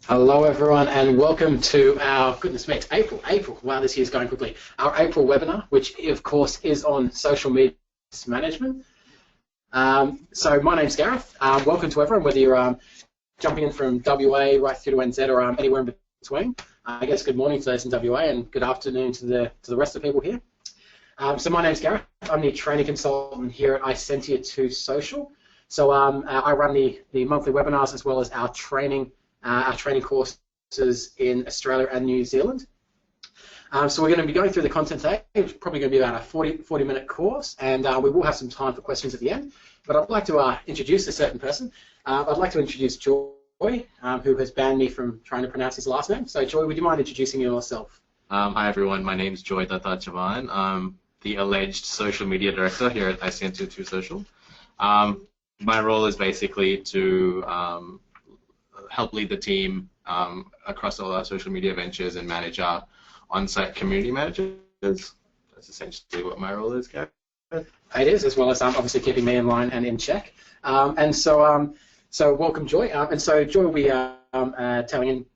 Hello everyone and welcome to our, goodness me, it's April, wow, this year's going quickly, our April webinar, which of course is on social media management. So my name's Gareth. Welcome to everyone, whether you're jumping in from WA right through to NZ or anywhere in between. I guess good morning to those in WA and good afternoon to the rest of the people here. So my name's Gareth. I'm the training consultant here at Isentia 2 Social. So I run the monthly webinars as well as our training courses in Australia and New Zealand. So we're going to be going through the content today. It's probably going to be about a 40-minute course, and we will have some time for questions at the end. But I'd like to introduce a certain person. I'd like to introduce Joy, who has banned me from trying to pronounce his last name. So Joy, would you mind introducing yourself? Hi everyone, my name is Joy Datta Chavan. I'm the alleged social media director here at Isentia 2 Social. My role is basically to help lead the team across all our social media ventures and manage our on-site community managers. That's essentially what my role is, Gary. It is, as well as obviously keeping me in line and in check. So welcome, Joy. And so Joy will be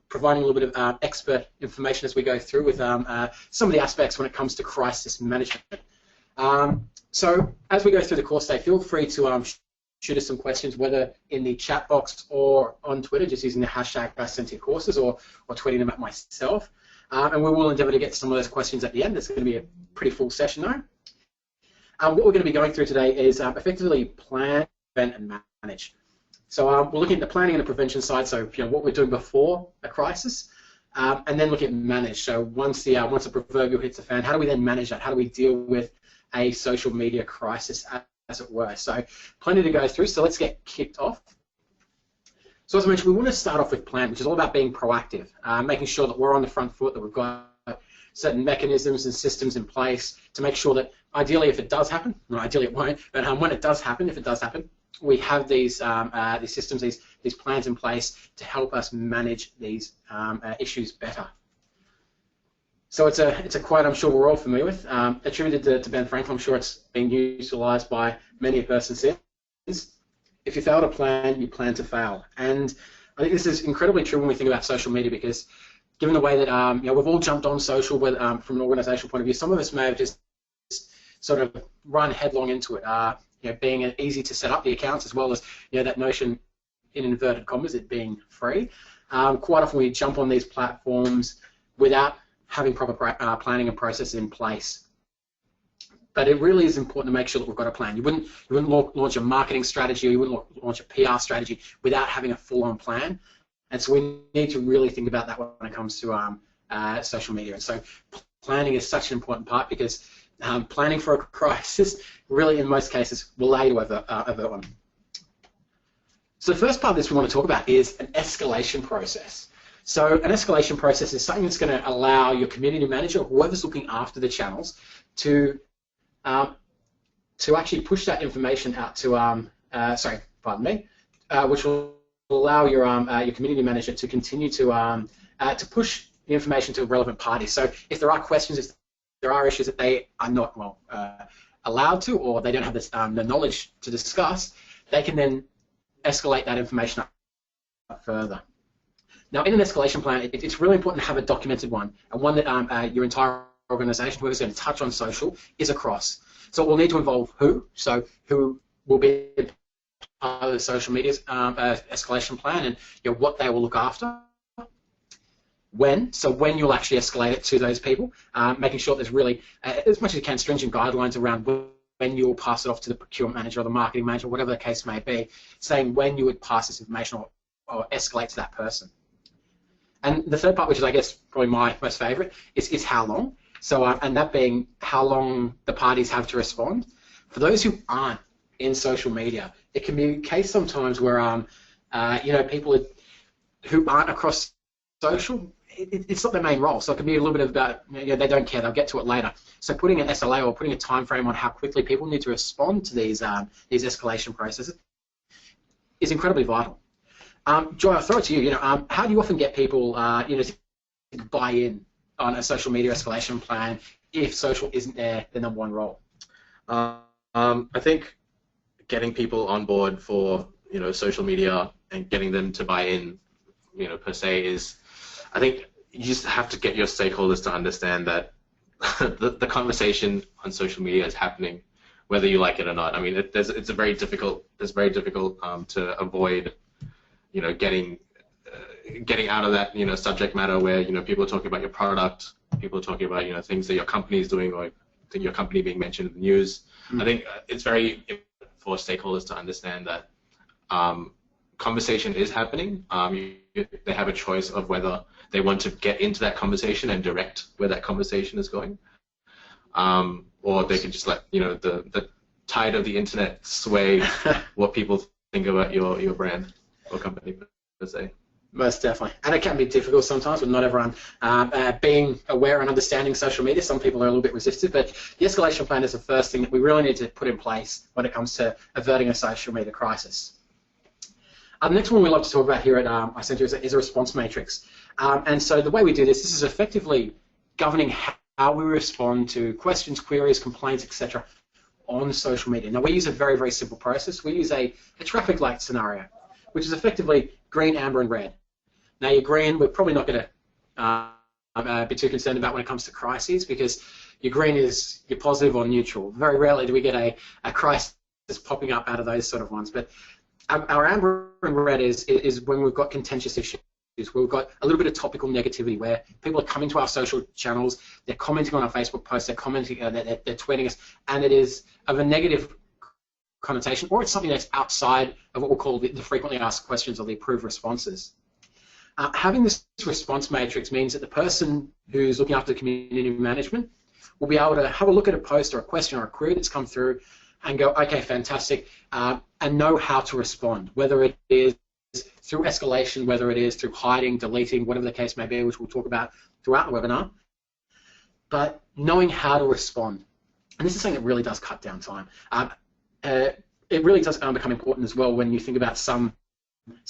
providing a little bit of expert information as we go through with some of the aspects when it comes to crisis management. So as we go through the course today, feel free to shoot us some questions, whether in the chat box or on Twitter, just using the hashtag #IsentiaCourses or tweeting them at myself. And we will endeavour to get some of those questions at the end. It's going to be a pretty full session though. What we're going to be going through today is effectively plan, prevent and manage. So we're looking at the planning and the prevention side, so what we're doing before a crisis, and then looking at manage. So once the proverbial hits the fan, how do we then manage that? How do we deal with a social media crisis, as it were? So plenty to go through, so let's get kicked off. So as I mentioned, we want to start off with plan, which is all about being proactive, making sure that we're on the front foot, that we've got certain mechanisms and systems in place to make sure that ideally if it does happen, well, ideally it won't, but when it does happen, if it does happen, we have these systems, these plans in place to help us manage these issues better. So it's a quote I'm sure we're all familiar with, attributed to Ben Franklin. I'm sure it's been utilised by many a person since. If you fail to plan, you plan to fail. And I think this is incredibly true when we think about social media, because given the way that we've all jumped on social from an organisational point of view, some of us may have just sort of run headlong into it, being easy to set up the accounts, as well as that notion, in inverted commas, it being free. Quite often we jump on these platforms without having proper planning and processes in place. But it really is important to make sure that we've got a plan. You wouldn't launch a marketing strategy, or you wouldn't launch a PR strategy without having a full-on plan. And so we need to really think about that when it comes to social media. And so planning is such an important part, because planning for a crisis really, in most cases, will allow you to avert one. So the first part of this we want to talk about is an escalation process. So an escalation process is something that's going to allow your community manager, whoever's looking after the channels, to actually push that information out to, which will allow your community manager to continue to push the information to relevant parties. So if there are questions, if there are issues that they are not allowed to, or they don't have the knowledge to discuss, they can then escalate that information up further. Now, in an escalation plan, it's really important to have a documented one, and one that your entire organisation, whoever's going to touch on social, is across. So it will need to involve who, so who will be part of the social media's escalation plan, and what they will look after. When, so when you'll actually escalate it to those people, making sure there's really, as much as you can, stringent guidelines around when you will pass it off to the procurement manager or the marketing manager, whatever the case may be, saying when you would pass this information or escalate to that person. And the third part, which is, I guess, probably my most favourite, is how long. So, and that being how long the parties have to respond. For those who aren't in social media, it can be a case sometimes where, people who aren't across social, it's not their main role. So it can be a little bit about, they don't care, they'll get to it later. So putting an SLA or putting a time frame on how quickly people need to respond to these escalation processes is incredibly vital. Joy, I'll throw it to you. How do you often get people, to buy in on a social media escalation plan if social isn't their number one role? I think getting people on board for social media and getting them to buy in per se is, I think you just have to get your stakeholders to understand that the conversation on social media is happening, whether you like it or not. I mean, it's very difficult to avoid, getting out of that, subject matter where, people are talking about your product, people are talking about, things that your company is doing, or your company being mentioned in the news. I think it's very important for stakeholders to understand that conversation is happening. They have a choice of whether they want to get into that conversation and direct where that conversation is going, or they can just let the tide of the internet sway what people think about your brand or company per se. Most definitely. And it can be difficult sometimes with not everyone being aware and understanding social media. Some people are a little bit resistant, but the escalation plan is the first thing that we really need to put in place when it comes to averting a social media crisis. The next one we love to talk about here at Isentia is a response matrix. And so the way we do this is effectively governing how we respond to questions, queries, complaints, etc. on social media. Now, we use a very, very simple process. We use a traffic light scenario, which is effectively green, amber, and red. Now, your green, we're probably not going to be too concerned about when it comes to crises, because your green is your positive or neutral. Very rarely do we get a crisis popping up out of those sort of ones. But our amber and red is when we've got contentious issues. We've got a little bit of topical negativity where people are coming to our social channels, they're commenting on our Facebook posts, they're commenting, they're tweeting us, and it is of a negative connotation, or it's something that's outside of what we'll call the frequently asked questions or the approved responses. Having this response matrix means that the person who's looking after the community management will be able to have a look at a post or a question or a query that's come through and go, okay, fantastic, and know how to respond, whether it is through escalation, whether it is through hiding, deleting, whatever the case may be, which we'll talk about throughout the webinar, but knowing how to respond. And this is something that really does cut down time. It really does become important as well when you think about some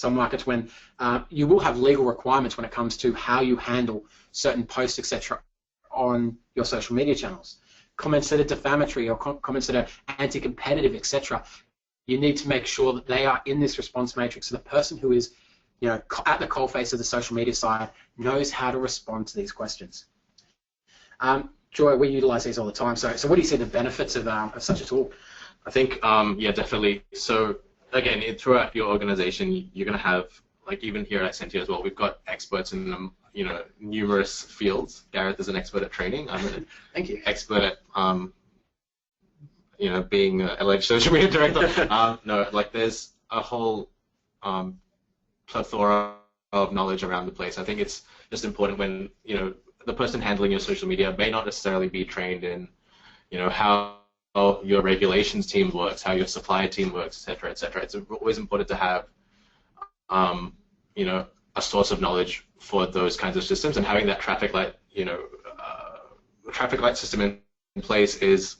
markets when you will have legal requirements when it comes to how you handle certain posts, etc., on your social media channels. Comments that are defamatory or comments that are anti-competitive, etc. You need to make sure that they are in this response matrix, so the person who is, at the coalface of the social media side knows how to respond to these questions. Joy, we utilize these all the time. So what do you see the benefits of such a tool? I think, yeah, definitely. So again, throughout your organization, you're going to have, like even here at Isentia as well, we've got experts in numerous fields. Gareth is an expert at training. I'm an Thank you. expert at being an alleged social media director. No, like there's a whole plethora of knowledge around the place. I think it's just important when the person handling your social media may not necessarily be trained in how your regulations team works, how your supply team works, etc., etc. It's always important to have a source of knowledge for those kinds of systems, and having that traffic light system in place is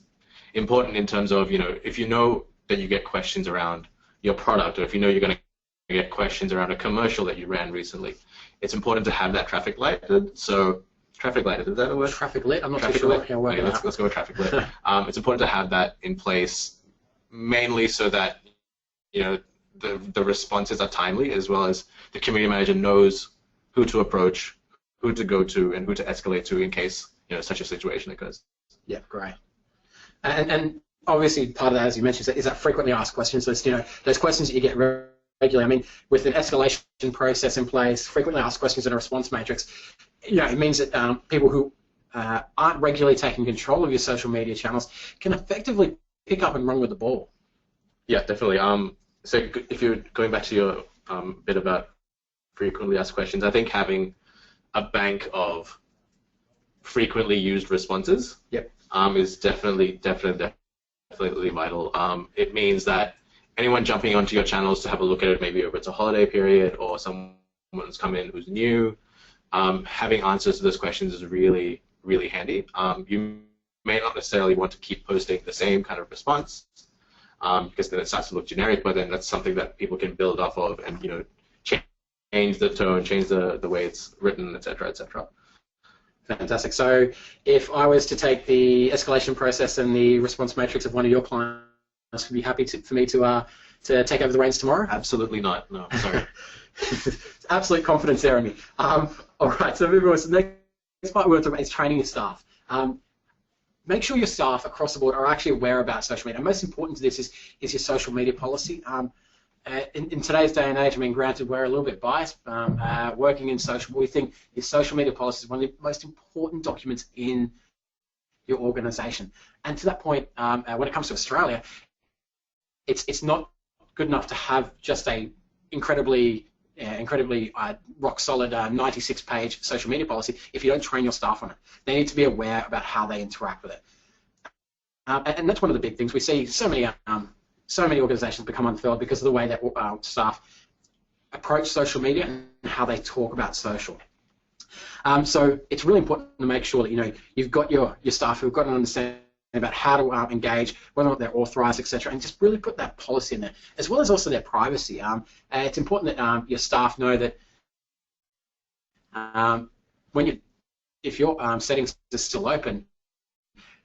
important in terms of if you know that you get questions around your product, or if you're going to get questions around a commercial that you ran recently, it's important to have that traffic lighted. So traffic lighted, is that a word? Traffic lit? I'm not too sure. sure. Okay, let's go with traffic lit. It's important to have that in place, mainly so that the responses are timely, as well as the community manager knows who to approach, who to go to, and who to escalate to in case such a situation occurs. Yeah, great. And obviously part of that, as you mentioned, is that frequently asked questions. So it's, those questions that you get regularly. I mean, with an escalation process in place, frequently asked questions in a response matrix, it means that people who aren't regularly taking control of your social media channels can effectively pick up and run with the ball. Yeah, definitely. So if you're going back to your bit about frequently asked questions, I think having a bank of frequently used responses is definitely vital. It means that anyone jumping onto your channels to have a look at it, maybe over it's a holiday period or someone's come in who's new, having answers to those questions is really, really handy. You may not necessarily want to keep posting the same kind of response because then it starts to look generic, but then that's something that people can build off of and change the tone, change the way it's written, etc., etc. Fantastic. So if I was to take the escalation process and the response matrix of one of your clients, would you be happy for me to take over the reins tomorrow? Absolutely not. No, sorry. Absolute confidence there in me. All right, so moving on. So the next part we're going to talk about is training your staff. Make sure your staff across the board are actually aware about social media. And most important to this is your social media policy. In today's day and age, I mean, granted, we're a little bit biased. Working in social, we think your social media policy is one of the most important documents in your organisation. And to that point, when it comes to Australia, it's not good enough to have just a incredibly rock solid 96-page social media policy if you don't train your staff on it. They need to be aware about how they interact with it. And that's one of the big things. We see so many organisations become unfurled because of the way that staff approach social media and how they talk about social. So it's really important to make sure that you've got your staff who've got an understanding about how to engage, whether or not they're authorised, etc., and just really put that policy in there, as well as also their privacy. It's important that your staff know that if your settings are still open,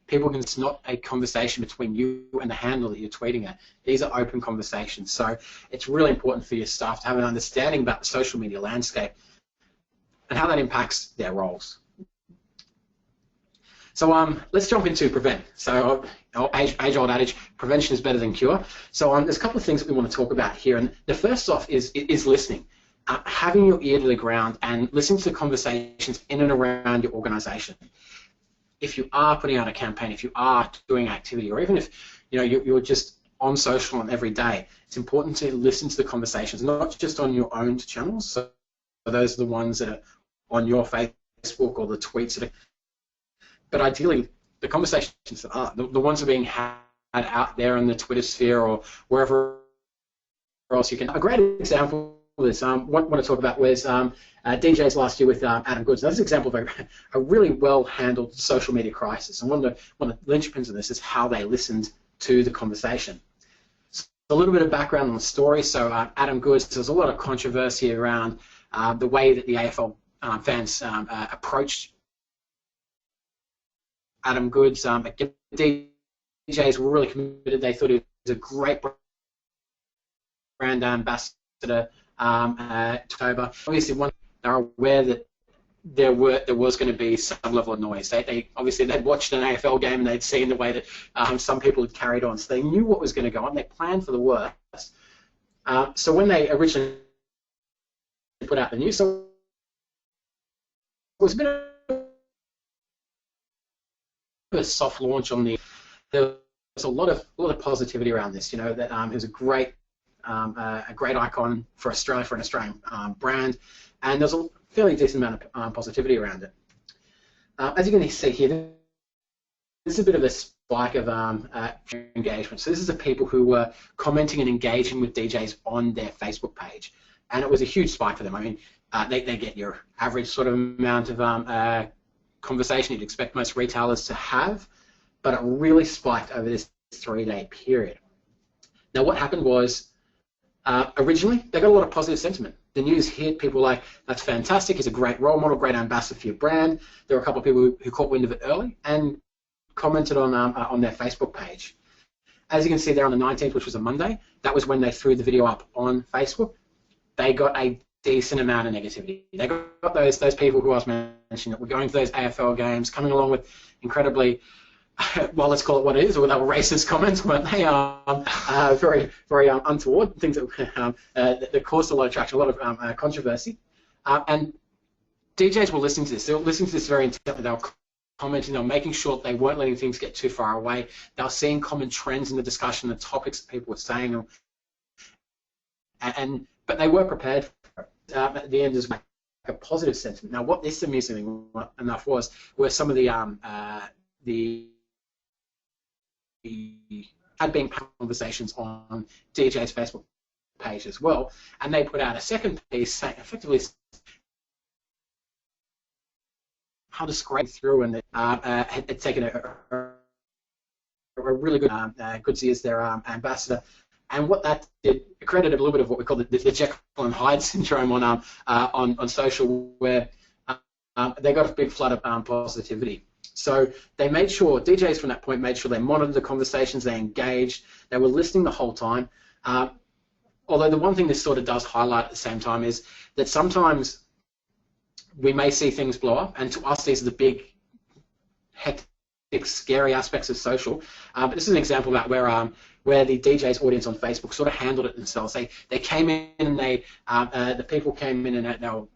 it's not a conversation between you and the handle that you're tweeting at. These are open conversations. So it's really important for your staff to have an understanding about the social media landscape and how that impacts their roles. So let's jump into prevent. So age-old adage, prevention is better than cure. So there's a couple of things that we want to talk about here. And the first off is listening. Having your ear to the ground and listening to the conversations in and around your organisation. If you are putting out a campaign, if you are doing activity, or even if you're just on social and every day, it's important to listen to the conversations, not just on your own channels. So those are the ones that are on your Facebook or the tweets that are. But ideally, the conversations that are the ones that are being had out there in the Twitter sphere or wherever else you can. A great example of this, what I want to talk about was DJs last year with Adam Goods. That's an example of a really well-handled social media crisis. And one of the linchpins of this is how they listened to the conversation. So a little bit of background on the story. So Adam Goods, there's a lot of controversy around the way that the AFL fans approached Adam Goods. DJs were really committed. They thought he was a great brand ambassador. October. Obviously, they're aware that there was going to be some level of noise. They obviously they'd watched an AFL game and they'd seen the way that some people had carried on, so they knew what was going to go on. They planned for the worst. So when they originally put out the news, so it was a bit of a soft launch on the. There was a lot of positivity around this. That it was a great icon for Australia, for an Australian brand, and there's a fairly decent amount of positivity around it. As you can see here, this is a bit of a spike of engagement. So this is the people who were commenting and engaging with DJs on their Facebook page, and it was a huge spike for them. I mean, they get your average sort of amount of conversation you'd expect most retailers to have, but it really spiked over this 3-day period. Now, what happened was, originally, they got a lot of positive sentiment. The news hit, people were like, that's fantastic, he's a great role model, great ambassador for your brand. There were a couple of people who caught wind of it early and commented on their Facebook page. As you can see there on the 19th, which was a Monday, that was when they threw the video up on Facebook. They got a decent amount of negativity. They got those people who I was mentioning that were going to those AFL games, coming along with incredibly, well, let's call it what it is, or that were racist comments, weren't they? Very, very untoward things that caused a lot of traction, a lot of controversy. And DJs were listening to this. They were listening to this very intently. They were commenting. They were making sure that they weren't letting things get too far away. They were seeing common trends in the discussion, the topics that people were saying, but they were prepared for it. At the end, is a positive sentiment. Now, what this amusing enough were some of the had been conversations on DJ's Facebook page as well, and they put out a second piece saying effectively how to scrape through, and had taken a really good Goodsy as their ambassador, and what that did, it created a little bit of what we call the Jekyll and Hyde syndrome on social, where they got a big flood of positivity. So they made sure, DJs from that point made sure they monitored the conversations, they engaged, they were listening the whole time. although the one thing this sort of does highlight at the same time is that sometimes we may see things blow up, and to us these are the big, hectic, scary aspects of social. But this is an example about where the DJ's audience on Facebook sort of handled it themselves. They came in and the people came in and they were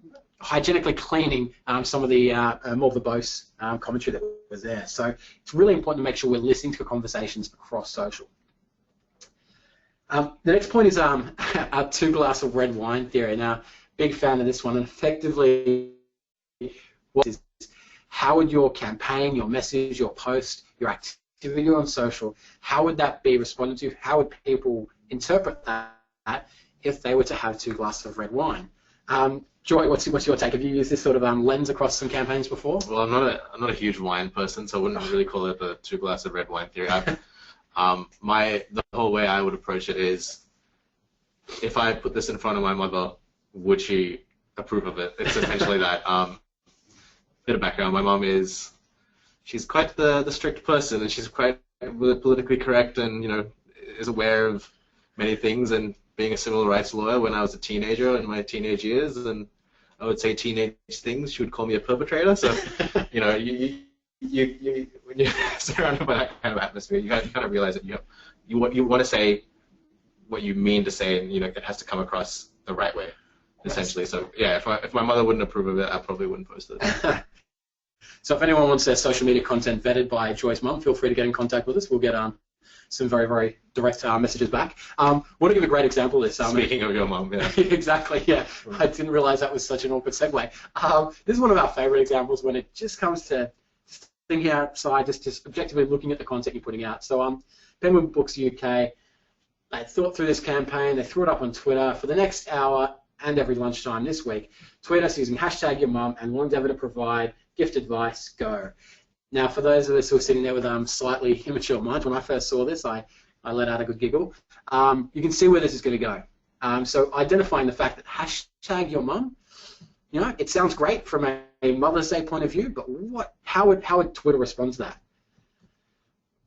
hygienically cleaning some of the more verbose commentary that was there. So it's really important to make sure we're listening to conversations across social. The next point is our 2 glass of red wine theory. Now, big fan of this one. And effectively, what is how would your campaign, your message, your post, your activity on social, how would that be responded to? How would people interpret that if they were to have 2 glasses of red wine? Joy, what's your take? Have you used this sort of lens across some campaigns before? Well, I'm not a huge wine person, so I wouldn't really call it the 2 glass of red wine theory. The whole way I would approach it is, if I put this in front of my mother, would she approve of it? It's essentially that. Bit of background: my mom she's quite the strict person, and she's quite politically correct, and is aware of many things. And being a civil rights lawyer when I was a teenager in my teenage years, and I would say teenage things, she would call me a perpetrator. So, you when you're surrounded by that kind of atmosphere, you kind of realize that you want to say what you mean to say, and it has to come across the right way, essentially. So yeah, if my mother wouldn't approve of it, I probably wouldn't post it. So if anyone wants their social media content vetted by Joy's mum, feel free to get in contact with us. We'll get some very, very direct messages back. I want to give a great example of this. Speaking of your mum, yeah. Exactly, yeah. I didn't realize that was such an awkward segue. This is one of our favorite examples when it just comes to thinking outside, just objectively looking at the content you're putting out. So Penguin Books UK, they thought through this campaign, they threw it up on Twitter for the next hour and every lunchtime this week. Tweet us using #YourMum and we'll endeavour to provide gift advice, go. Now, for those of us who are sitting there with slightly immature minds, when I first saw this, I let out a good giggle. You can see where this is going to go. So identifying the fact that #YourMum, it sounds great from a Mother's Day point of view, but how would Twitter respond to that?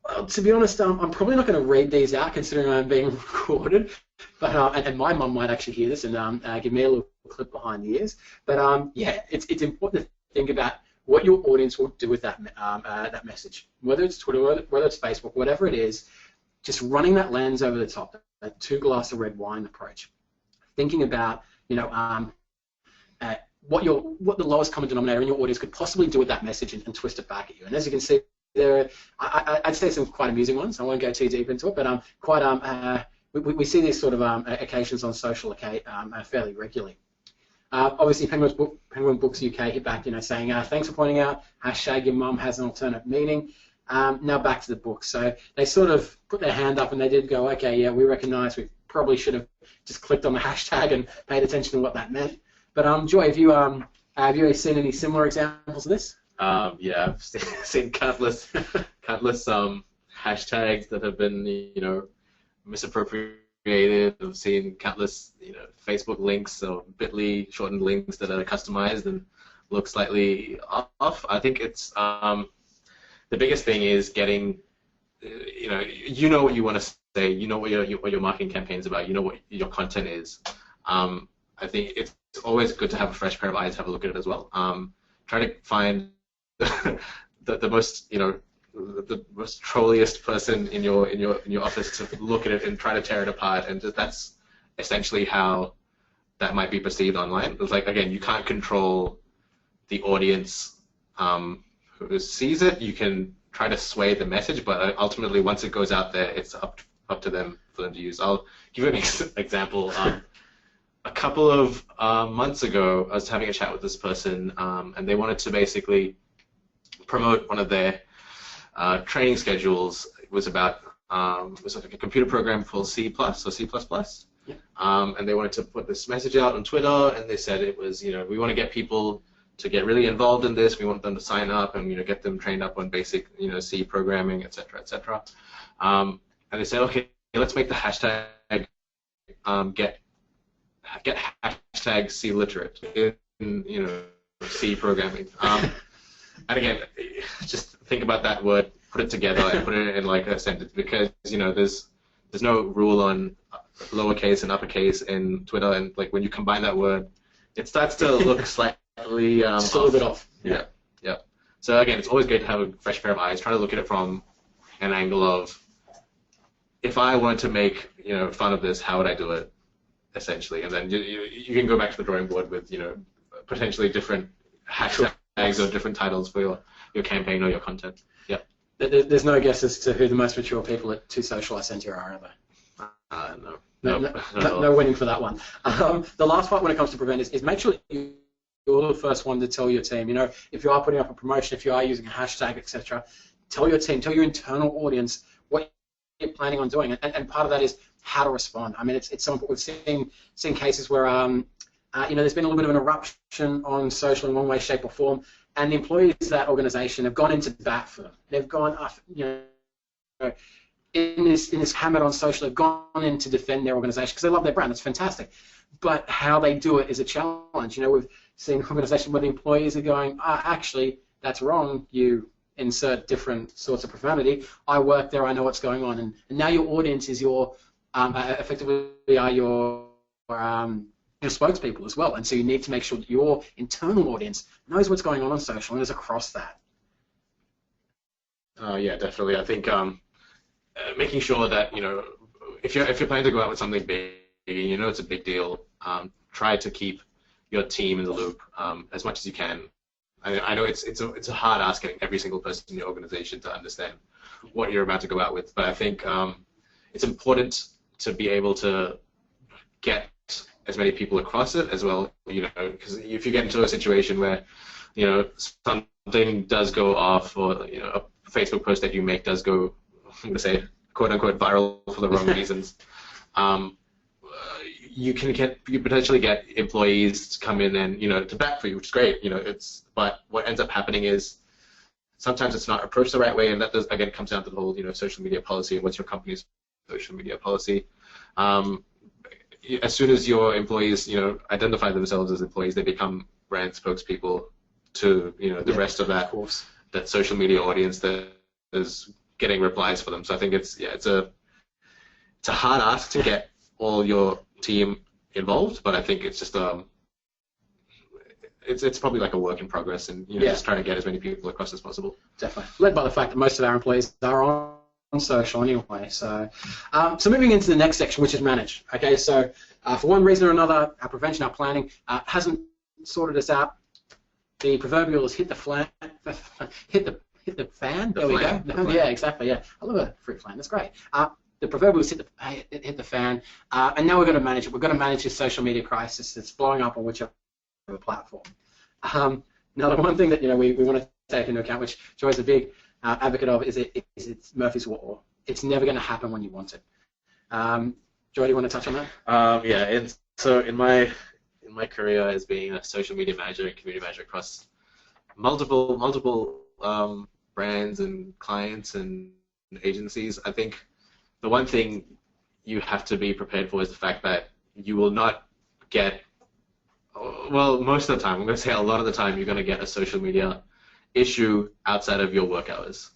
Well, to be honest, I'm probably not going to read these out considering I'm being recorded, but and my mum might actually hear this and give me a little clip behind the ears. But yeah, it's important to think about what your audience will do with that message, whether it's Twitter, whether it's Facebook, whatever it is. Just running that lens over the top, that 2 glass of red wine approach, thinking about what the lowest common denominator in your audience could possibly do with that message and twist it back at you. And as you can see, there I'd say some quite amusing ones. I won't go too deep into it, but we see these sort of occasions on social fairly regularly. Obviously, Penguin Books UK hit back, saying thanks for pointing out #YourMum has an alternate meaning. Now back to the book. So they sort of put their hand up and they did go, okay, yeah, we recognise we probably should have just clicked on the hashtag and paid attention to what that meant. But Joy, have you seen any similar examples of this? Yeah, I've seen countless hashtags that have been misappropriated. I've seen countless Facebook links or bit.ly shortened links that are customized and look slightly off. I think it's the biggest thing is getting what you want to say, what your marketing campaign is about, what your content is. I think it's always good to have a fresh pair of eyes have a look at it as well. Try to find the most the most trolliest person in your office to look at it and try to tear it apart, and that's essentially how that might be perceived online. It's like, again, you can't control the audience who sees it. You can try to sway the message, but ultimately, once it goes out there, it's up to them for them to use. I'll give you an example. A couple of months ago, I was having a chat with this person, and they wanted to basically promote one of their training schedules. It was about it was like a computer program called C++ or C++. Yeah. And they wanted to put this message out on Twitter, and they said it was, we want to get people to get really involved in this. We want them to sign up and get them trained up on basic C programming, etc., etc. And they said, okay, let's make the hashtag get hashtag C literate in C programming. And again, just think about that word, put it together, and put it in like a sentence, because there's there's no rule on lowercase and uppercase in Twitter, and like when you combine that word, it starts to look slightly Just a little bit off. Yeah, yeah. So again, it's always great to have a fresh pair of eyes, try to look at it from an angle of, if I wanted to make fun of this, how would I do it, essentially, and then you can go back to the drawing board with potentially different hashtags or different titles for your campaign or your content. Yeah. There's no guess as to who the most mature people at Too Social Isentia are, are there? No winning for that one. The last part when it comes to prevent is make sure that you're the first one to tell your team. If you are putting up a promotion, if you are using a hashtag, etc., tell your team, tell your internal audience what you're planning on doing, and part of that is how to respond. I mean, it's something we've seen cases where there's been a little bit of an eruption on social in one way, shape, or form, and the employees of that organization have gone into bat for them. They've gone, in this hammer on social, they've gone in to defend their organization because they love their brand. It's fantastic. But how they do it is a challenge. We've seen organizations where the employees are going, actually, that's wrong. You insert different sorts of profanity. I work there. I know what's going on. And now your audience is effectively are your spokespeople as well. And so you need to make sure that your internal audience knows what's going on social and is across that. Yeah, definitely. I think making sure that if you're planning to go out with something big, it's a big deal. Try to keep your team in the loop as much as you can. I know it's a hard ask getting every single person in your organization to understand what you're about to go out with, but I think it's important to be able to get as many people across it as well. Because if you get into a situation where something does go off, or a Facebook post that you make does go, I'm going to say, quote unquote, viral for the wrong reasons. You potentially get employees to come in and to bat for you, which is great. But what ends up happening is sometimes it's not approached the right way, and that does again comes down to the whole social media policy and what's your company's social media policy. As soon as your employees identify themselves as employees, they become brand spokespeople to the rest of that social media audience that is getting replies for them. So I think it's a hard ask to get all your team involved, but I think it's just it's probably like a work in progress, and just trying to get as many people across as possible. Definitely, led by the fact that most of our employees are on social anyway. So moving into the next section, which is manage. Okay, so for one reason or another, our prevention, our planning hasn't sorted us out. The proverbial is hit the fan. There we go. Yeah, exactly. Yeah, I love a fruit flan. That's great. The proverbial is hit the fan, and now we're going to manage it. We're going to manage this social media crisis that's blowing up on whichever platform. Now, the one thing that we want to take into account, which Joy's a big advocate of, is it's Murphy's Law. It's never going to happen when you want it. Joy, do you want to touch on that? Yeah, and so in my career as being a social media manager and community manager across multiple brands and clients and agencies, I think the one thing you have to be prepared for is the fact that you will not get, well, most of the time, I'm going to say a lot of the time, you're going to get a social media issue outside of your work hours.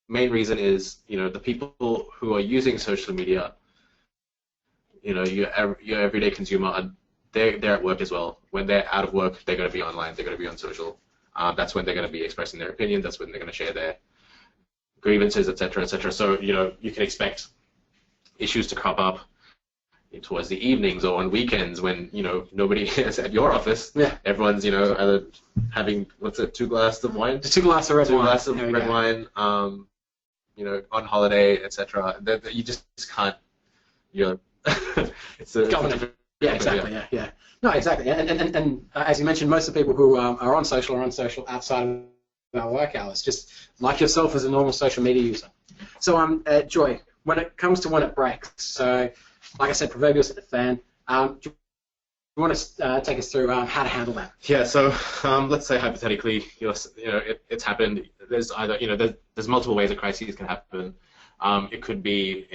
Main reason is, the people who are using social media, your everyday consumer, they're at work as well. When they're out of work, they're going to be online, they're going to be on social. That's when they're going to be expressing their opinion, that's when they're going to share their grievances, etc., etc. So, you can expect issues to crop up towards the evenings or on weekends when, nobody is at your office. Yeah. Everyone's, either having, 2 glasses of wine? 2 glasses of red wine. 2 glasses of red wine, on holiday, etc. You just can't, it's a government. Yeah, exactly. Yeah. No, exactly. And as you mentioned, most of the people who are on social outside of our work hours, just like yourself as a normal social media user. So, Joy, when it comes to when it breaks, so like I said, proverbials hit the fan. Do you want to take us through how to handle that? Yeah. So let's say hypothetically, it's happened. There's either there's multiple ways a crisis can happen. It could be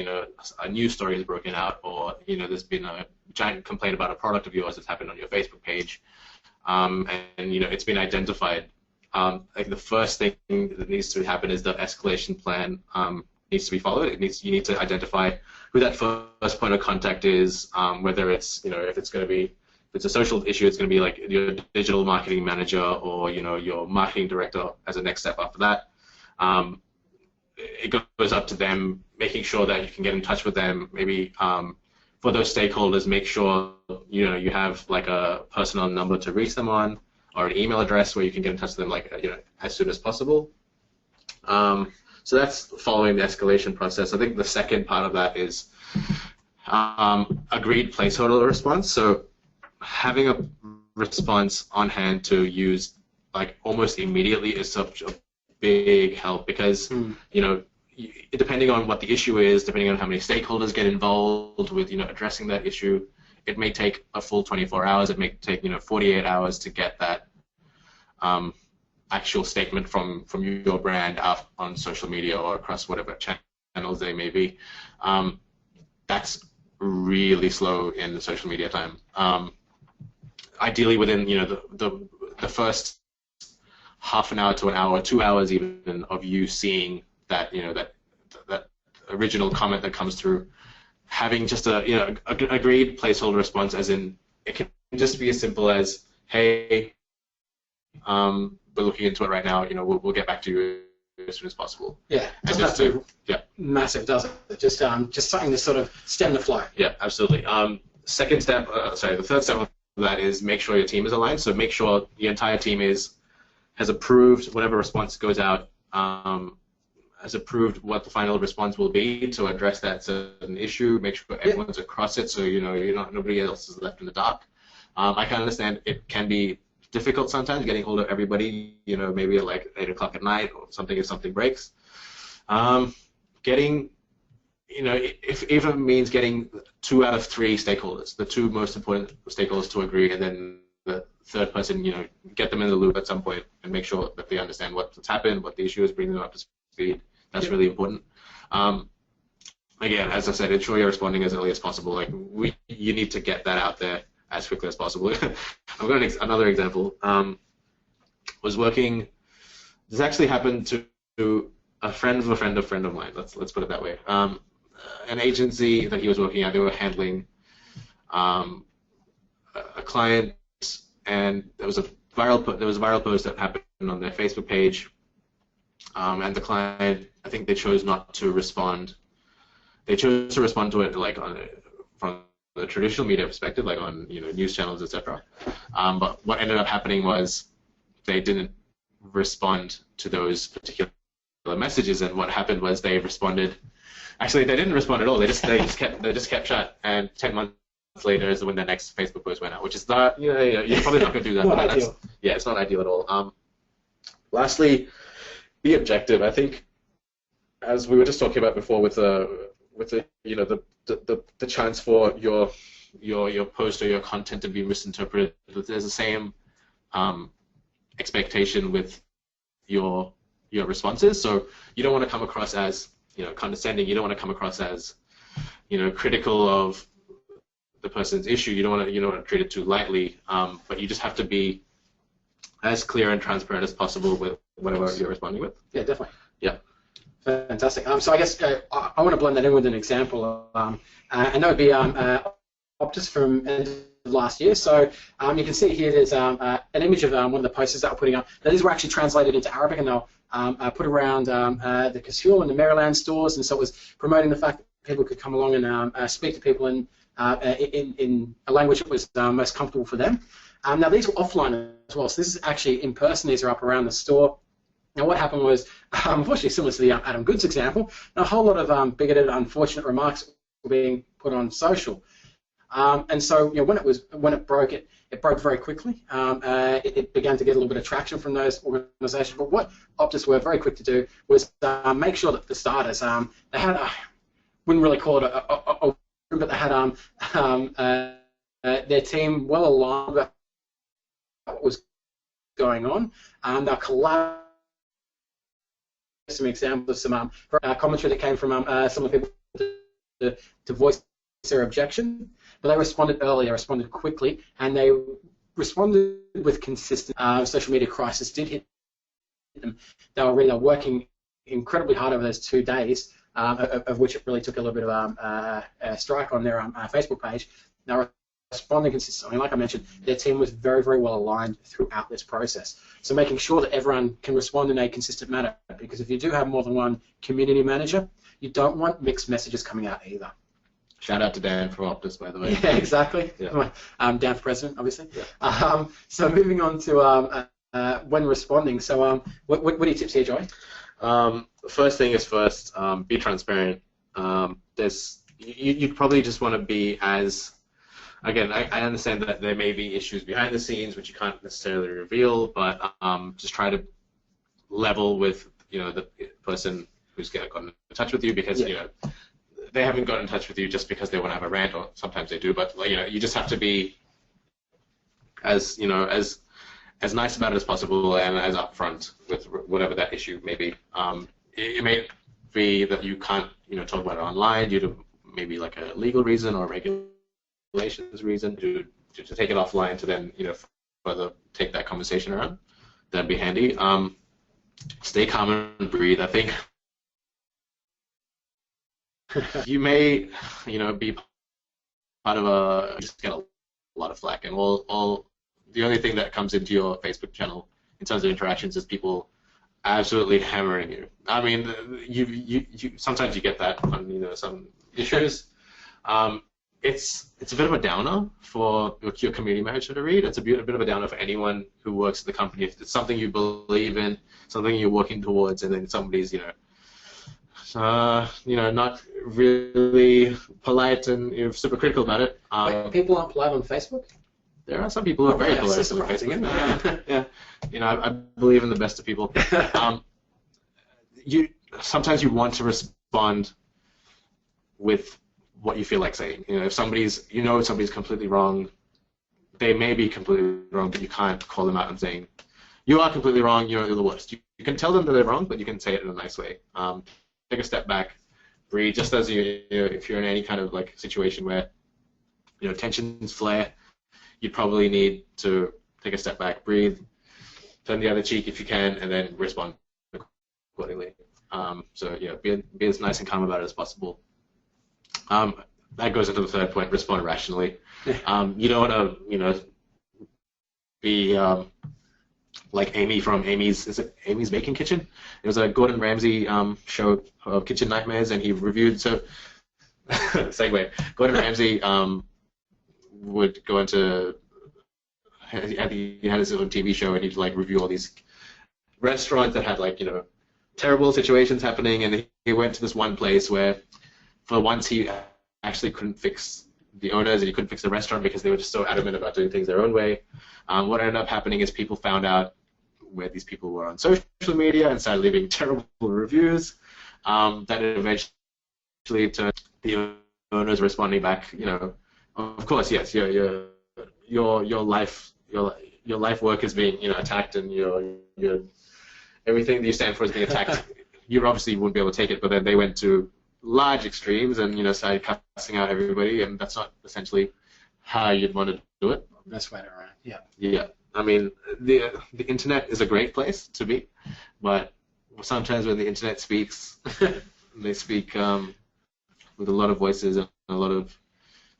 a news story is broken out, or there's been a giant complaint about a product of yours that's happened on your Facebook page, and it's been identified. Like the first thing that needs to happen is the escalation plan needs to be followed. You need to identify who that first point of contact is, whether it's, if it's a social issue, it's going to be like your digital marketing manager or, your marketing director as a next step after that. It goes up to them, making sure that you can get in touch with them. Maybe for those stakeholders, make sure you have like a personal number to reach them on, or an email address where you can get in touch with them as soon as possible. So that's following the escalation process. I think the second part of that is agreed placeholder response. So having a response on hand to use like almost immediately is such a big help, because depending on what the issue is, depending on how many stakeholders get involved with addressing that issue, it may take a full 24 hours. It may take 48 hours to get that actual statement from your brand out on social media or across whatever channels they may be. That's really slow in the social media time. Ideally, within the first half an hour to an hour, 2 hours even of you seeing that that original comment that comes through, having just a agreed placeholder response, as in it can just be as simple as, hey, we're looking into it right now. We'll get back to you as soon as possible. Yeah, it doesn't have to be massive, does it? Just something to sort of stem the flow. Yeah, absolutely. The third step of that is make sure your team is aligned. So make sure the entire team has approved whatever response goes out, has approved what the final response will be to address that certain issue. Make sure everyone's across it, so nobody else is left in the dark. I can understand it can be difficult sometimes getting hold of everybody, maybe at like 8 o'clock at night or something if something breaks. Getting, if it means getting 2 out of 3 stakeholders, the 2 most important stakeholders to agree, and then the third person, get them in the loop at some point and make sure that they understand what's happened, what the issue is, bring them up to speed. That's really important. Again, as I said, ensure you're responding as early as possible. You need to get that out there as quickly as possible. I've got another example. Was working. This actually happened to a friend of a friend of mine. Let's put it that way. An agency that he was working at, they were handling a client, and there was a viral post that happened on their Facebook page, and the client, I think they chose not to respond. They chose to respond to it from the traditional media perspective, like on news channels, etc. But what ended up happening was they didn't respond to those particular messages, and what happened was they responded. Actually, they didn't respond at all. They just kept shut, and 10 months later is when their next Facebook post went out, which is not you're probably not going to do that. Not ideal. It's not ideal at all. Lastly, be objective. I think, as we were just talking about before, with the chance for your post or your content to be misinterpreted, there's the same expectation with your responses. So you don't want to come across as condescending. You don't want to come across as critical of the person's issue. You don't want to treat it too lightly. But you just have to be as clear and transparent as possible with whatever you're responding with. Yeah, definitely. Yeah. Fantastic. So I guess I want to blend that in with an example, and that would be Optus from end of last year. So you can see here there's an image of one of the posters that we're putting up. Now, these were actually translated into Arabic, and they'll put around the Casule and the Maryland stores, and so it was promoting the fact that people could come along and speak to people in a language that was most comfortable for them. Now, these were offline as well, so this is actually in person. These are up around the store. Now, what happened was, unfortunately, similar to the Adam Goods example, a whole lot of bigoted, unfortunate remarks were being put on social. And so, when it broke, it broke very quickly. It began to get a little bit of traction from those organisations. But what Optus were very quick to do was make sure that for starters, they had wouldn't really call it a but they had their team well aligned with what was going on. They'll collaborate. Some examples of some commentary that came from some of the people to voice their objection, but they responded early, they responded quickly, and they responded with consistent. Social media crisis did hit them. They were really working incredibly hard over those 2 days of which it really took a little bit of a strike on their Facebook page. Now, responding consistently, like I mentioned, their team was very, very well aligned throughout this process. So making sure that everyone can respond in a consistent manner, because if you do have more than one community manager, you don't want mixed messages coming out either. Shout out to Dan from Optus, by the way. Yeah, exactly. Yeah. Dan for president, obviously. Yeah. So moving on to when responding. So what are your tips here, Joy? First thing is first, be transparent. You'd probably just want to be as, again, I understand that there may be issues behind the scenes which you can't necessarily reveal, but just try to level with the person who's gotten in touch with you, because they haven't gotten in touch with you just because they want to have a rant, or sometimes they do, but you just have to be as as nice about it as possible and as upfront with whatever that issue may be. It may be that you can't talk about it online due to maybe like a legal reason or regulations reason to take it offline to then further take that conversation around. That'd be handy. Stay calm and breathe. I think you may be part of just get a lot of flack, and the only thing that comes into your Facebook channel in terms of interactions is people absolutely hammering you. I mean, you sometimes you get that on some issues. It's a bit of a downer for your community manager to read. It's a bit of a downer for anyone who works at the company. If it's something you believe in, something you're working towards, and then somebody's not really polite and super critical about it. Wait, people aren't polite on Facebook? There are some people who are very polite on Facebook. Yeah, I believe in the best of people. Sometimes you want to respond with what you feel like saying. If somebody's completely wrong, they may be completely wrong, but you can't call them out and saying, you are completely wrong, you're the worst. You can tell them that they're wrong, but you can say it in a nice way. Take a step back, breathe, just as if you're in any kind of situation where tensions flare, you'd probably need to take a step back, breathe, turn the other cheek if you can, and then respond accordingly. Be as nice and calm about it as possible. That goes into the third point: respond rationally. You don't want to, be like Amy from Amy's Baking Kitchen. It was a Gordon Ramsay show of Kitchen Nightmares, and he reviewed. So, segue. Gordon Ramsay would go into. He had his own TV show, and he'd review all these restaurants that had terrible situations happening, and he went to this one place where, for once, he actually couldn't fix the owners, and he couldn't fix the restaurant because they were just so adamant about doing things their own way. What ended up happening is people found out where these people were on social media and started leaving terrible reviews. That eventually turned the owners responding back. Of course, yes, your life work is being attacked, and your everything that you stand for is being attacked. You obviously wouldn't be able to take it, but then they went to large extremes and started cussing out everybody, and that's not essentially how you'd want to do it. Best way to run it. Yeah. Yeah. I mean, the internet is a great place to be, but sometimes when the internet speaks, they speak with a lot of voices and a lot of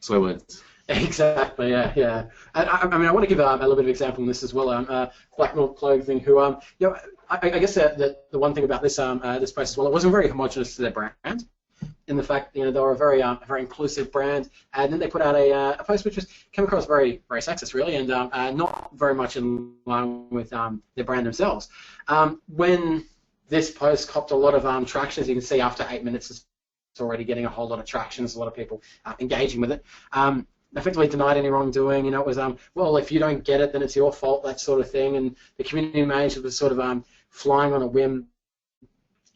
swear words. Exactly, yeah. And I want to give a little bit of example on this as well. Black Milk Clothing, who, I guess the one thing about this this place as well, it wasn't very homogenous to their brand, in the fact they were a very inclusive brand, and then they put out a post which came across very, very sexist, really, and not very much in line with their brand themselves. When this post copped a lot of traction, as you can see, after 8 minutes, it's already getting a whole lot of traction. There's a lot of people engaging with it. Effectively denied any wrongdoing. It was well, if you don't get it, then it's your fault, that sort of thing. And the community manager was sort of flying on a whim,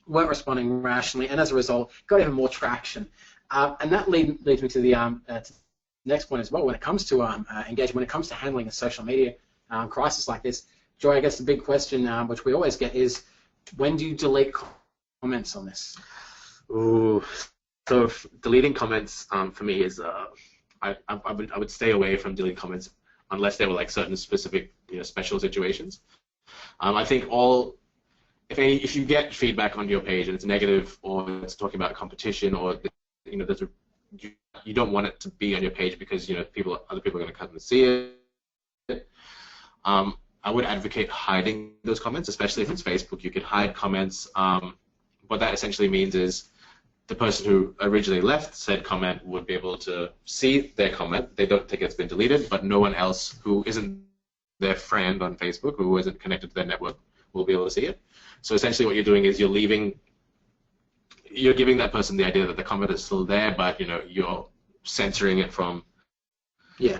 weren't responding rationally, and as a result, got even more traction. And that leads me to the next point as well. When it comes to engagement, when it comes to handling a social media crisis like this, Joy, I guess the big question which we always get is, when do you delete comments on this? Ooh, so deleting comments for me is I would stay away from deleting comments unless they were certain specific special situations. I think if you get feedback on your page and it's negative or it's talking about competition or there's you don't want it to be on your page because other people are going to come and see it. I would advocate hiding those comments, especially if it's Facebook. You can hide comments. What that essentially means is the person who originally left said comment would be able to see their comment. They don't think it's been deleted, but no one else who isn't their friend on Facebook, who isn't connected to their network, will be able to see it. So essentially what you're doing is you're giving that person the idea that the comment is still there, but you're censoring it from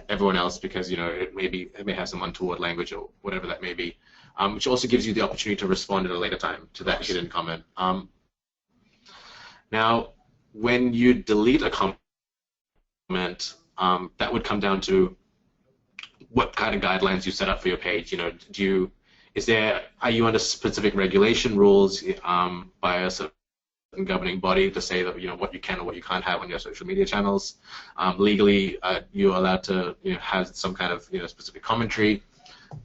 everyone else because it may have some untoward language or whatever that may be, which also gives you the opportunity to respond at a later time to that hidden comment. Now, when you delete a comment, that would come down to what kind of guidelines you set up for your page. Are you under specific regulation rules by a certain governing body to say that what you can or what you can't have on your social media channels? Legally, you're allowed to have some kind of specific commentary.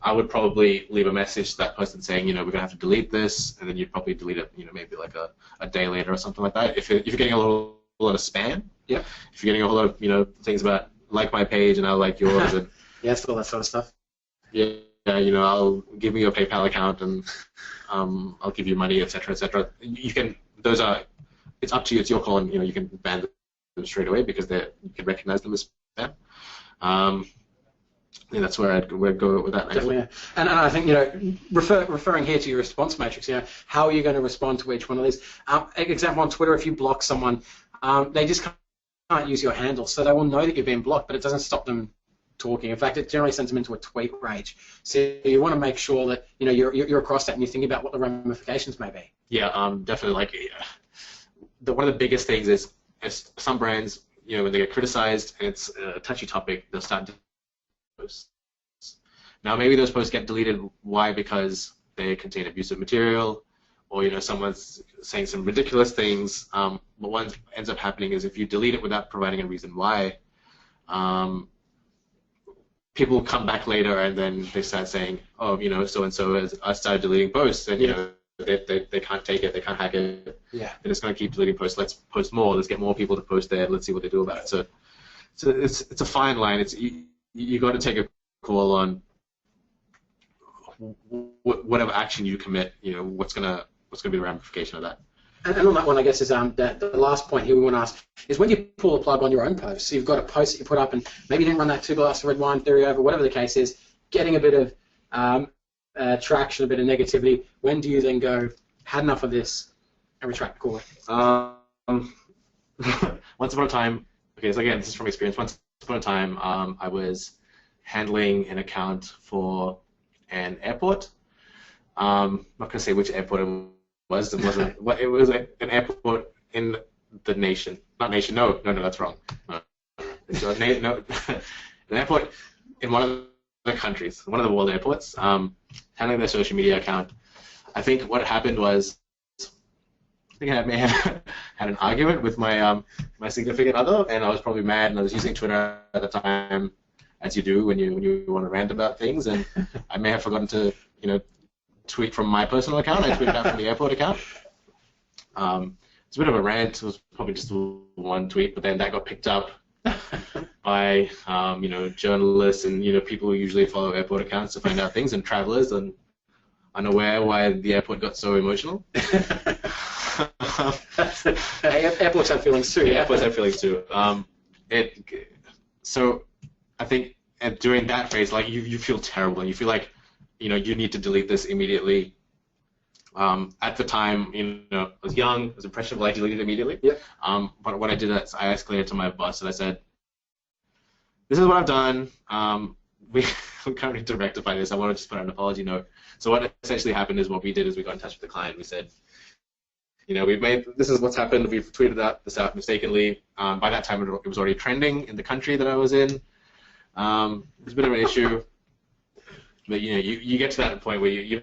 I would probably leave a message to that person saying we're gonna have to delete this, and then you'd probably delete it maybe like a day later or something like that. If you're getting a lot of spam, if you're getting a whole lot of things about like my page and I like yours and yes, all that sort of stuff. I'll give me your PayPal account and I'll give you money, etc., etc. You can. It's up to you. It's your call, and you can ban them straight away because you can recognize them as spam. That's where I'd go with that. Definitely, yeah. And I think referring here to your response matrix, how are you going to respond to each one of these? Example on Twitter, if you block someone, they just can't use your handle, so they will know that you've been blocked, but it doesn't stop them talking. In fact, it generally sends them into a tweet rage. So you want to make sure that you're across that and you're thinking about what the ramifications may be. Yeah, definitely. One of the biggest things is some brands, when they get criticized and it's a touchy topic, they'll start posts. Now, maybe those posts get deleted. Why? Because they contain abusive material, or someone's saying some ridiculous things. But what ends up happening is if you delete it without providing a reason why, people come back later and then they start saying, oh, so and so has started deleting posts, and they can't take it, they can't hack it. Yeah. And it's going to keep deleting posts. Let's post more. Let's get more people to post there. Let's see what they do about it. So it's a fine line. You got to take a call on whatever action you commit. What's gonna be the ramification of that. And on that one, I guess, is the last point here we want to ask is when you pull the plug on your own post. So you've got a post that you put up, and maybe you didn't run that 2 glass of red wine theory over, whatever the case is, getting a bit of traction, a bit of negativity. When do you then go, had enough of this, and retract the call? Once upon a time, okay, so again, this is from experience. Once upon a time, I was handling an account for an airport. I'm not going to say which airport it was. It wasn't. It was an airport in the nation. Not nation. No, that's wrong. No. An airport in one of the countries, one of the world airports, handling their social media account. I think what happened was, I think I may have had an argument with my my significant other, and I was probably mad, and I was using Twitter at the time, as you do when you want to rant about things, and I may have forgotten to tweet from my personal account. I tweeted out from the airport account. It's a bit of a rant. It was probably just one tweet, but then that got picked up by journalists and people who usually follow airport accounts to find out things, and travelers, and unaware why the airport got so emotional. Airports have feelings too. Yeah, airports have feelings too. So I think during that phase, like you feel terrible, and you feel like you need to delete this immediately. At the time, I was young, I was impressionable, I deleted it immediately. Yeah. But what I did is I escalated to my boss and I said, "This is what I've done. We currently need to rectify this. I want to just put out an apology note." So what essentially happened is what we did is we got in touch with the client. We said, this is what's happened. We've tweeted this out mistakenly. By that time, it was already trending in the country that I was in. It was a bit of an issue. But you get to that point where you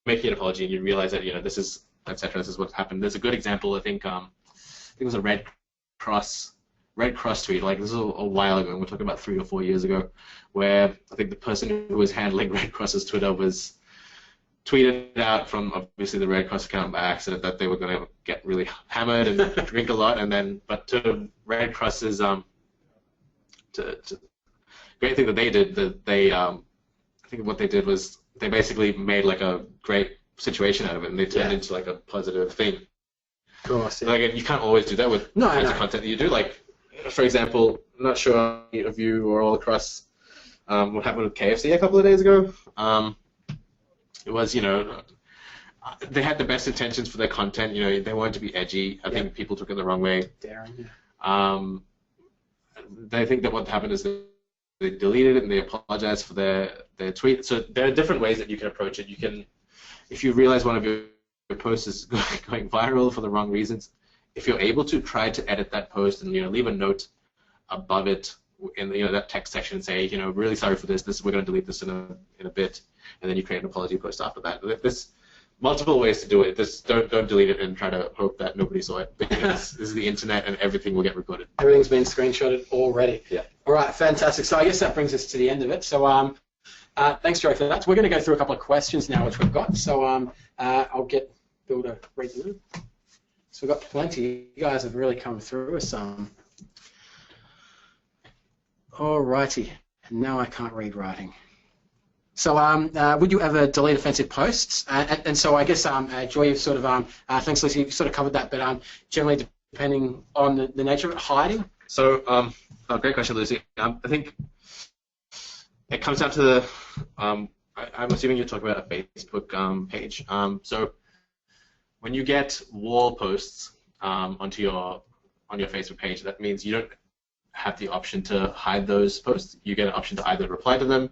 make an apology and you realize that this is etc. This is what's happened. There's a good example. I think it was a Red Cross tweet. Like this was a while ago. We're talking about 3 or 4 years ago, where I think the person who was handling Red Cross's Twitter was tweeted out from obviously the Red Cross account by accident that they were going to get really hammered and drink a lot, and then but to Red Cross's great thing that they did, that they I think what they did was they basically made like a great situation out of it, and they turned it into like a positive thing. Of course, yeah. Like you can't always do that with kinds of content that you do. Like, for example, I'm not sure if you were all across what happened with KFC a couple of days ago. It was, they had the best intentions for their content. They wanted to be edgy. I think people took it the wrong way. Daring. They think that what happened is they deleted it and they apologized for their tweet. So there are different ways that you can approach it. You can, if you realize one of your posts is going viral for the wrong reasons, if you're able to, try to edit that post and leave a note above it in that text section and say, really sorry for this. We're going to delete this in a bit, and then you create an apology post after that. There's multiple ways to do it. Don't delete it and try to hope that nobody saw it, because this is the internet and everything will get recorded. Everything's been screenshotted already. Yeah. All right, fantastic. So I guess that brings us to the end of it. So thanks, Joe, for that. So we're going to go through a couple of questions now, which we've got. So I'll get Bill to read them. So we've got plenty. You guys have really come through with some. Alrighty, now I can't read writing. So would you ever delete offensive posts? And so I guess, Joy, you've sort of, thanks Lucy, you've sort of covered that, but generally depending on the nature of it, hiding? So, great question, Lucy. I think it comes down to the, I'm assuming you're talking about a Facebook page. So when you get wall posts onto your Facebook page, that means you don't have the option to hide those posts. You get an option to either reply to them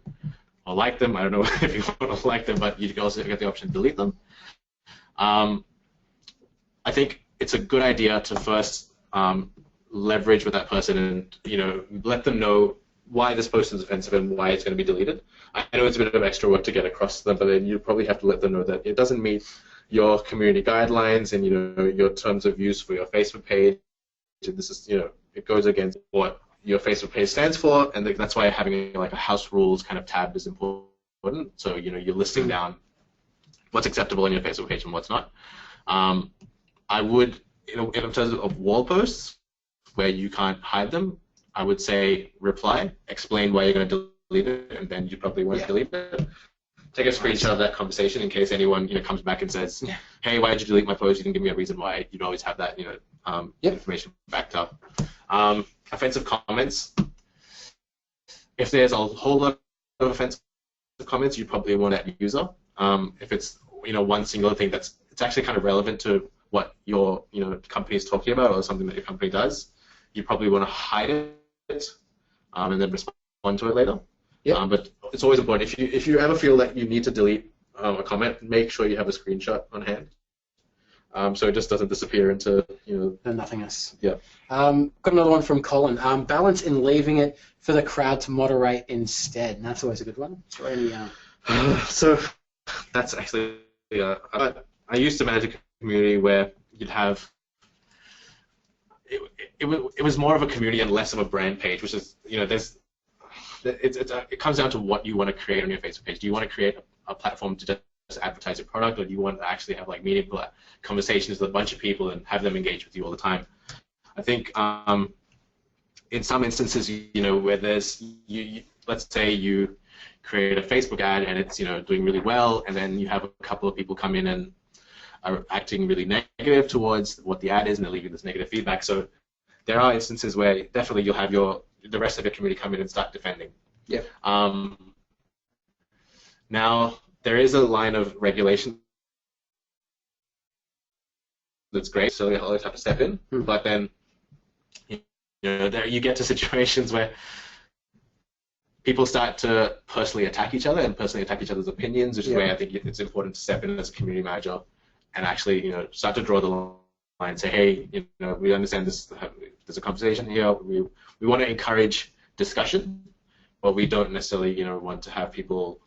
or like them. I don't know if you want to like them, but you can also get the option to delete them. I think it's a good idea to first leverage with that person and let them know why this post is offensive and why it's going to be deleted. I know it's a bit of extra work to get across to them, but then you probably have to let them know that it doesn't meet your community guidelines and your terms of use for your Facebook page. This is it goes against what your Facebook page stands for, and that's why having like a house rules kind of tab is important. So you're listing down what's acceptable in your Facebook page and what's not. I would, in terms of wall posts where you can't hide them, I would say reply, explain why you're going to delete it, and then you probably won't delete it. Take a screenshot of that conversation in case anyone comes back and says, "Hey, why did you delete my post? You didn't give me a reason why." You'd always have that information backed up. Offensive comments. If there's a whole lot of offensive comments, you probably want that user. If it's one single thing it's actually kind of relevant to what your company is talking about or something that your company does, you probably want to hide it and then respond to it later. But it's always important. If you ever feel that you need to delete a comment, make sure you have a screenshot on hand. So it just doesn't disappear into the nothingness. Yeah. Got another one from Colin. Balance in leaving it for the crowd to moderate instead. And that's always a good one. Or any, So that's actually I used to manage a community where you'd have it was more of a community and less of a brand page, which is it comes down to what you want to create on your Facebook page. Do you want to create a platform to just advertise your product, or do you want to actually have like meaningful conversations with a bunch of people and have them engage with you all the time? I think in some instances, where there's let's say you create a Facebook ad and it's doing really well, and then you have a couple of people come in and are acting really negative towards what the ad is, and they're leaving this negative feedback. So there are instances where definitely you'll have the rest of your community come in and start defending. Yeah. Now there is a line of regulation that's great, so you always have to step in. But then there you get to situations where people start to personally attack each other and personally attack each other's opinions, which is where I think it's important to step in as a community manager and actually start to draw the line and say, hey, we understand this. There's a conversation here. We want to encourage discussion, but we don't necessarily want to have people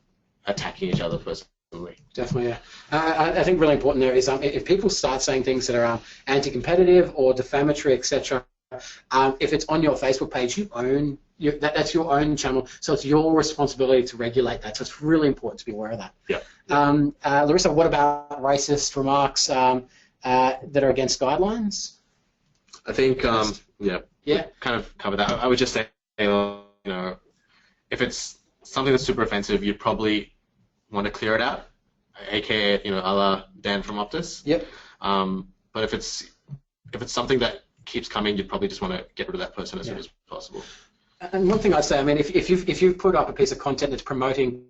attacking each other personally. Definitely, yeah. I think really important there is if people start saying things that are anti-competitive or defamatory, etc. If it's on your Facebook page, you own that's your own channel, so it's your responsibility to regulate that. So it's really important to be aware of that. Yeah. Larissa, what about racist remarks that are against guidelines? I think kind of cover that. I would just say, if it's something that's super offensive, you'd probably want to clear it out, aka a la Dan from Optus. Yep. But if it's something that keeps coming, you'd probably just want to get rid of that person as soon as possible. And one thing I'd say, I mean, if you've put up a piece of content that's promoting,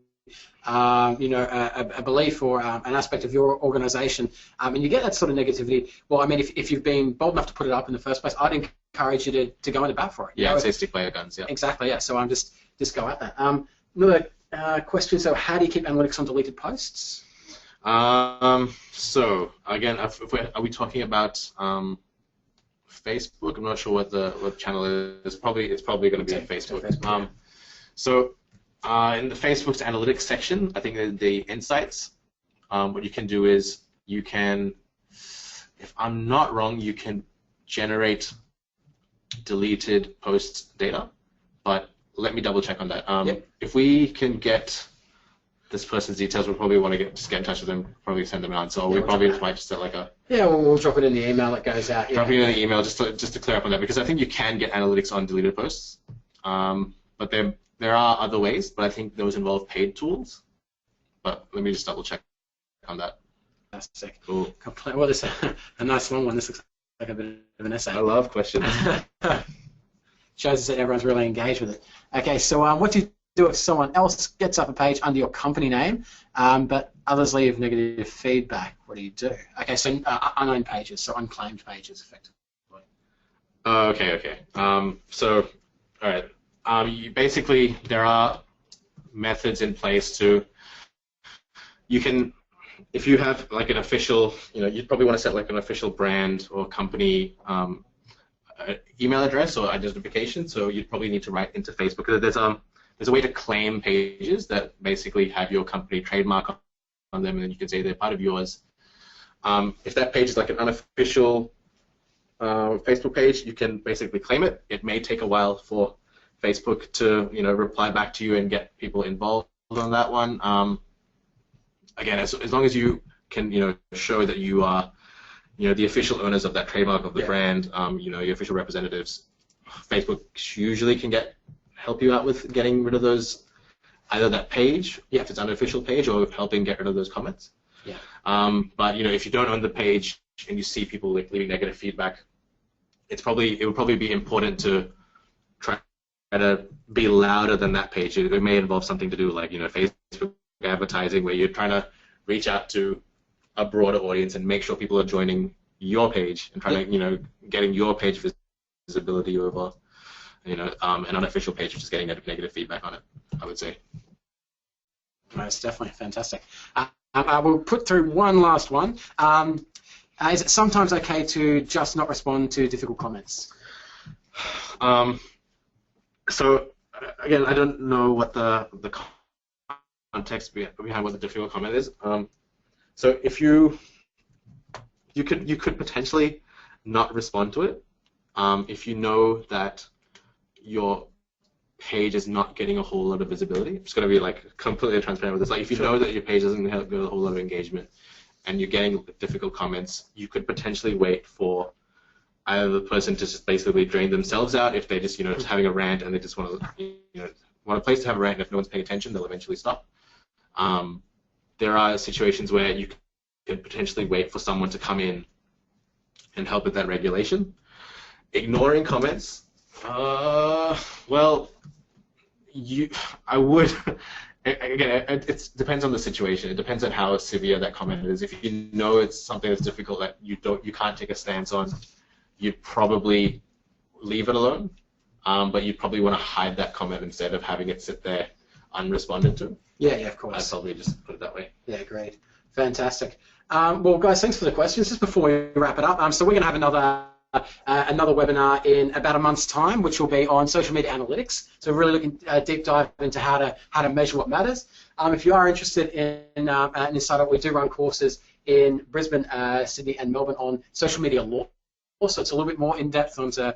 a belief or an aspect of your organisation, and you get that sort of negativity, well, I mean, if you've been bold enough to put it up in the first place, I'd encourage you to go into bat for it. Yeah, I'd say stick by your guns. Yeah. Exactly. Yeah. So I'm just go at that. Another question. So, how do you keep analytics on deleted posts? So again, are we talking about Facebook? I'm not sure what channel it is. It's probably going to be on Facebook. So in the Facebook's analytics section, I think in the insights, what you can do is you can, if I'm not wrong, you can generate deleted posts data, but let me double check on that. If we can get this person's details, we'll probably want to just get in touch with them, probably send them out. So we probably might just set like a... Yeah, we'll drop it in the email that goes out. Drop it in the email just to clear up on that, because I think you can get analytics on deleted posts, but there are other ways, but I think those involve paid tools. But let me just double check on that. Fantastic. Cool. Well, this is a nice long one. This looks like a bit of an essay. I love questions. Shows us that everyone's really engaged with it. Okay, so what do you do if someone else gets up a page under your company name, but others leave negative feedback? What do you do? Okay, so unowned pages, so unclaimed pages, effectively. Okay. So, all right. Basically, there are methods in place to. You can, if you have like an official, you'd probably want to set like an official brand or company email address or identification. So you'd probably need to write into Facebook. There's a way to claim pages that basically have your company trademark on them, and then you can say they're part of yours. If that page is like an unofficial Facebook page, you can basically claim it. It may take a while for Facebook to reply back to you and get people involved on that one. Again, as long as you can show that you are the official owners of that trademark of the brand, your official representatives, Facebook usually can help you out with getting rid of those, either that page, if it's an unofficial page, or helping get rid of those comments. Yeah. But if you don't own the page and you see people leaving negative feedback, it would probably be important to try to be louder than that page. It may involve something to do like Facebook advertising, where you're trying to reach out to a broader audience and make sure people are joining your page and trying to getting your page visibility over an unofficial page, which is getting negative feedback on it, I would say. Most definitely. Fantastic. I will put through one last one. Is it sometimes okay to just not respond to difficult comments? So again, I don't know what the context behind what the difficult comment is. So if you could potentially not respond to it if you know that your page is not getting a whole lot of visibility. I'm just going to be like completely transparent with this. Like if you know that your page doesn't get a whole lot of engagement and you're getting difficult comments, you could potentially wait for either the person to just basically drain themselves out if they just just having a rant and they just want a place to have a rant, and if no one's paying attention, they'll eventually stop. There are situations where you can potentially wait for someone to come in and help with that regulation. Ignoring comments, well, I would. Again, it depends on the situation. It depends on how severe that comment is. If you know it's something that's difficult that you can't take a stance on, you'd probably leave it alone. But you'd probably want to hide that comment instead of having it sit there unresponded to. Yeah, of course. I'd probably just put it that way. Yeah, great. Fantastic. Well, guys, thanks for the questions. Just before we wrap it up, so we're going to have another webinar in about a month's time, which will be on social media analytics. So really looking deep dive into how to measure what matters. If you are interested in Insight, we do run courses in Brisbane, Sydney, and Melbourne on social media law. so it's a little bit more in-depth onto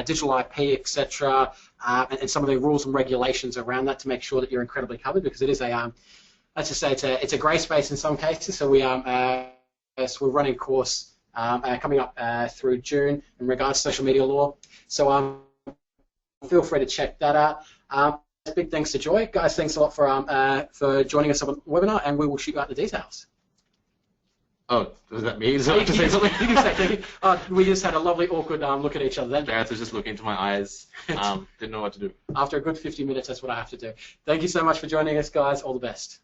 digital IP, etc., and some of the rules and regulations around that to make sure that you're incredibly covered, because it is a, let's just say it's a grey space in some cases. So so we're running a course coming up through June in regards to social media law. So feel free to check that out. Big thanks to Joy. Guys, thanks a lot for joining us on the webinar, and we will shoot you out the details. Oh, was that me? Is that to say something? You can say thank you. We just had a lovely, awkward look at each other then. Gareth was just looking into my eyes. Didn't know what to do. After a good 50 minutes, that's what I have to do. Thank you so much for joining us, guys. All the best.